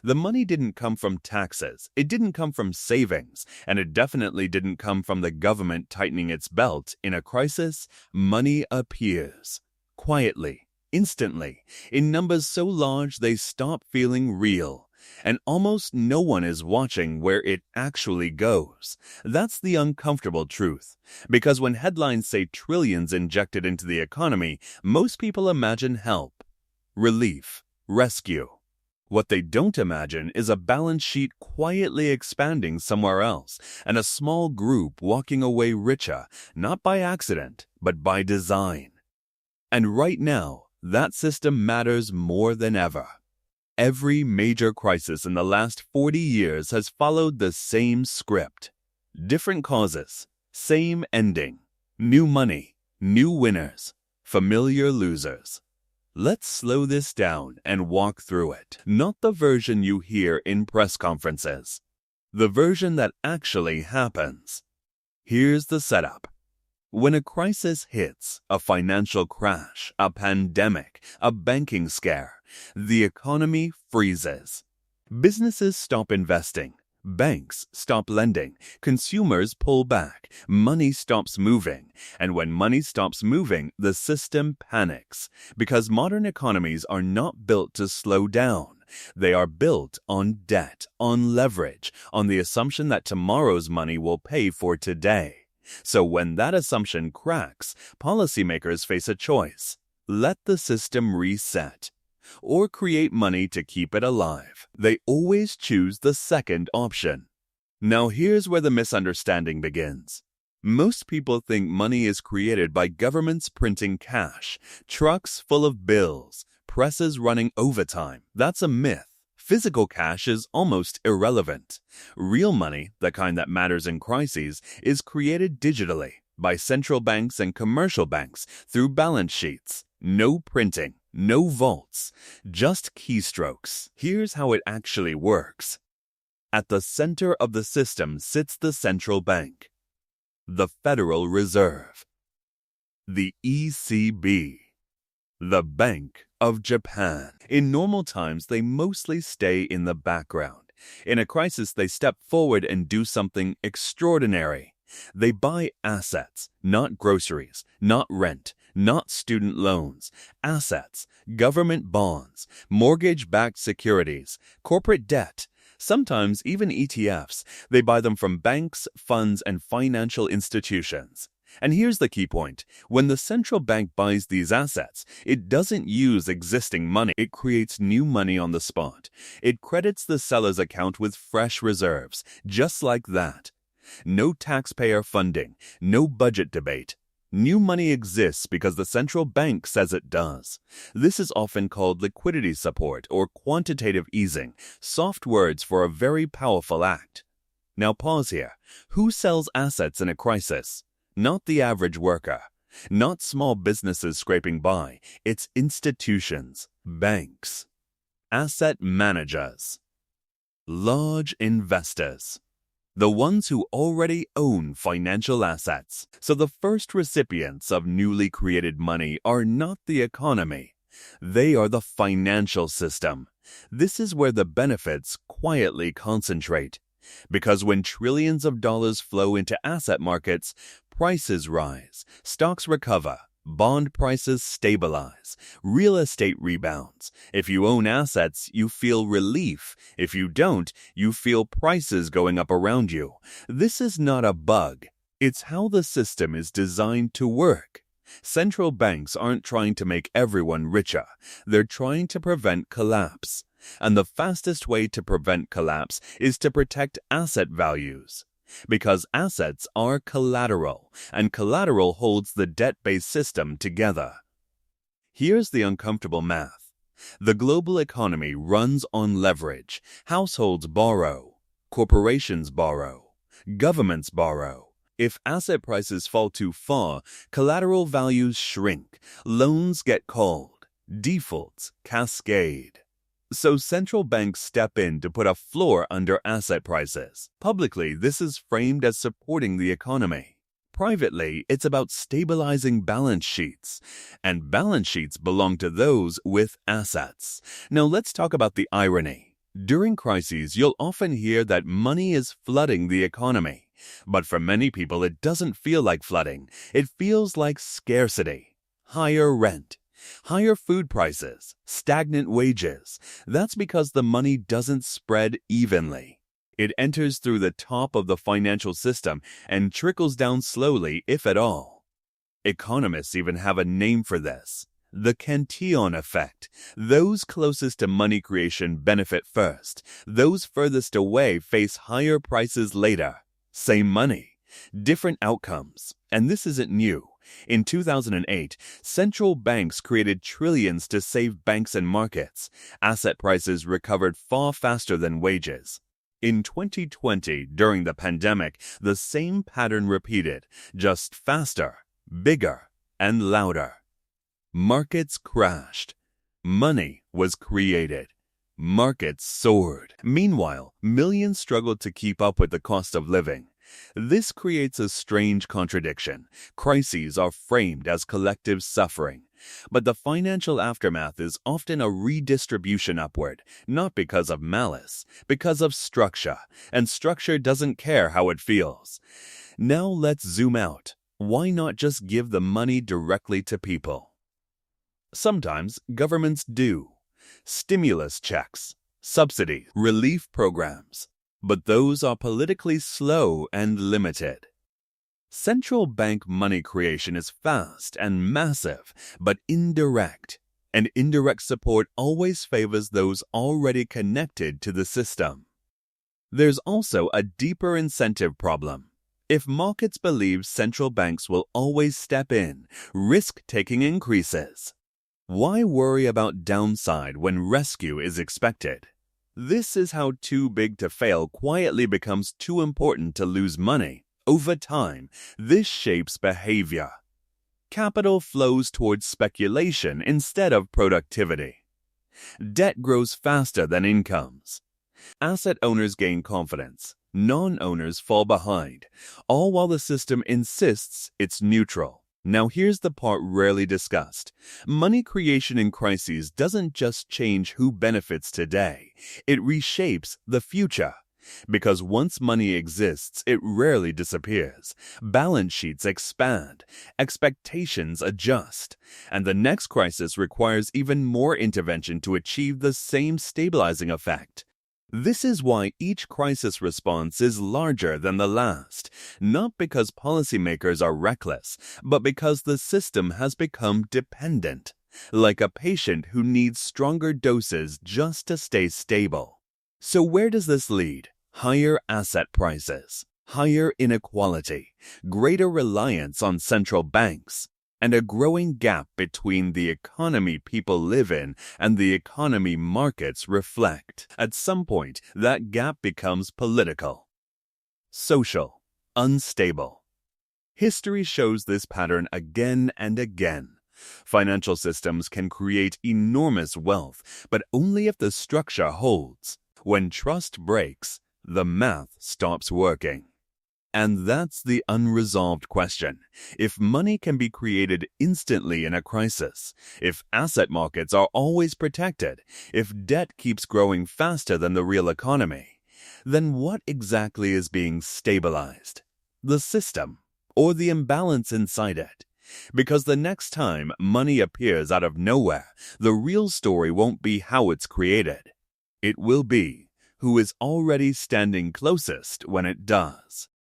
The money didn't come from taxes, it didn't come from savings, and it definitely didn't come from the government tightening its belt. In a crisis, money appears. Quietly, instantly, in numbers so large they stop feeling real. And almost no one is watching where it actually goes. That's the uncomfortable truth. Because when headlines say trillions injected into the economy, most people imagine help, relief, rescue. What they don't imagine is a balance sheet quietly expanding somewhere else, and a small group walking away richer, not by accident, but by design. And right now, that system matters more than ever. Every major crisis in the last 40 years has followed the same script. Different causes, same ending. New money, new winners, familiar losers. Let's slow this down and walk through it. Not the version you hear in press conferences. The version that actually happens. Here's the setup. When a crisis hits, a financial crash, a pandemic, a banking scare, the economy freezes. Businesses stop investing. Banks stop lending, consumers pull back, money stops moving, and when money stops moving, the system panics, because modern economies are not built to slow down. They are built on debt, on leverage, on the assumption that tomorrow's money will pay for today. So when that assumption cracks, policymakers face a choice. Let the system reset, or create money to keep it alive. They always choose the second option. Now here's where the misunderstanding begins. Most people think money is created by governments printing cash, trucks full of bills, presses running overtime. That's a myth. Physical cash is almost irrelevant. Real money, the kind that matters in crises, is created digitally by central banks and commercial banks through balance sheets. No printing. No vaults, just keystrokes. Here's how it actually works. At the center of the system sits the central bank, the Federal Reserve, the ECB, the Bank of Japan. In normal times, they mostly stay in the background. In a crisis, they step forward and do something extraordinary. They buy assets, not groceries, not rent, not student loans, assets, government bonds, mortgage-backed securities, corporate debt, sometimes even ETFs. They buy them from banks, funds, and financial institutions. And here's the key point. When the central bank buys these assets, it doesn't use existing money. It creates new money on the spot. It credits the seller's account with fresh reserves, just like that. No taxpayer funding, no budget debate. New money exists because the central bank says it does. This is often called liquidity support or quantitative easing, soft words for a very powerful act. Now pause here. Who sells assets in a crisis? Not the average worker. Not small businesses scraping by. It's institutions, banks, asset managers, large investors. The ones who already own financial assets. So the first recipients of newly created money are not the economy. They are the financial system. This is where the benefits quietly concentrate. Because when trillions of dollars flow into asset markets, prices rise, stocks recover, bond prices stabilize, real estate rebounds. If you own assets, you feel relief. If you don't, you feel prices going up around you. This is not a bug. It's how the system is designed to work. Central banks aren't trying to make everyone richer. They're trying to prevent collapse. And the fastest way to prevent collapse is to protect asset values. Because assets are collateral, and collateral holds the debt-based system together. Here's the uncomfortable math. The global economy runs on leverage. Households borrow, corporations borrow, governments borrow. If asset prices fall too far, collateral values shrink, loans get called, defaults cascade. So central banks step in to put a floor under asset prices. Publicly, this is framed as supporting the economy. Privately, it's about stabilizing balance sheets. And balance sheets belong to those with assets. Now let's talk about the irony. During crises, you'll often hear that money is flooding the economy. But for many people, it doesn't feel like flooding. It feels like scarcity. Higher rent, higher food prices, stagnant wages. That's because the money doesn't spread evenly. It enters through the top of the financial system and trickles down slowly, if at all. Economists even have a name for this: the Cantillon Effect. Those closest to money creation benefit first. Those furthest away face higher prices later. Same money, different outcomes. And this isn't new. In 2008, central banks created trillions to save banks and markets. Asset prices recovered far faster than wages. In 2020, during the pandemic, the same pattern repeated, just faster, bigger, and louder. Markets crashed. Money was created. Markets soared. Meanwhile, millions struggled to keep up with the cost of living. This creates a strange contradiction. Crises are framed as collective suffering. But the financial aftermath is often a redistribution upward, not because of malice, because of structure. And structure doesn't care how it feels. Now let's zoom out. Why not just give the money directly to people? Sometimes governments do. Stimulus checks, subsidies, relief programs. But those are politically slow and limited. Central bank money creation is fast and massive, but indirect. And indirect support always favors those already connected to the system. There's also a deeper incentive problem. If markets believe central banks will always step in, risk-taking increases. Why worry about downside when rescue is expected? This is how too big to fail quietly becomes too important to lose money. Over time, this shapes behavior. Capital flows towards speculation instead of productivity. Debt grows faster than incomes. Asset owners gain confidence. Non-owners fall behind, all while the system insists it's neutral. Now here's the part rarely discussed. Money creation in crises doesn't just change who benefits today. It reshapes the future. Because once money exists, it rarely disappears. Balance sheets expand, expectations adjust, and the next crisis requires even more intervention to achieve the same stabilizing effect. This is why each crisis response is larger than the last, not because policymakers are reckless, but because the system has become dependent, like a patient who needs stronger doses just to stay stable. So where does this lead? Higher asset prices, higher inequality, greater reliance on central banks, and a growing gap between the economy people live in and the economy markets reflect. At some point, that gap becomes political, social, unstable. History shows this pattern again and again. Financial systems can create enormous wealth, but only if the structure holds. When trust breaks, the math stops working. And that's the unresolved question. If money can be created instantly in a crisis, if asset markets are always protected, if debt keeps growing faster than the real economy, then what exactly is being stabilized? The system, or the imbalance inside it? Because the next time money appears out of nowhere, the real story won't be how it's created. It will be who is already standing closest when it does.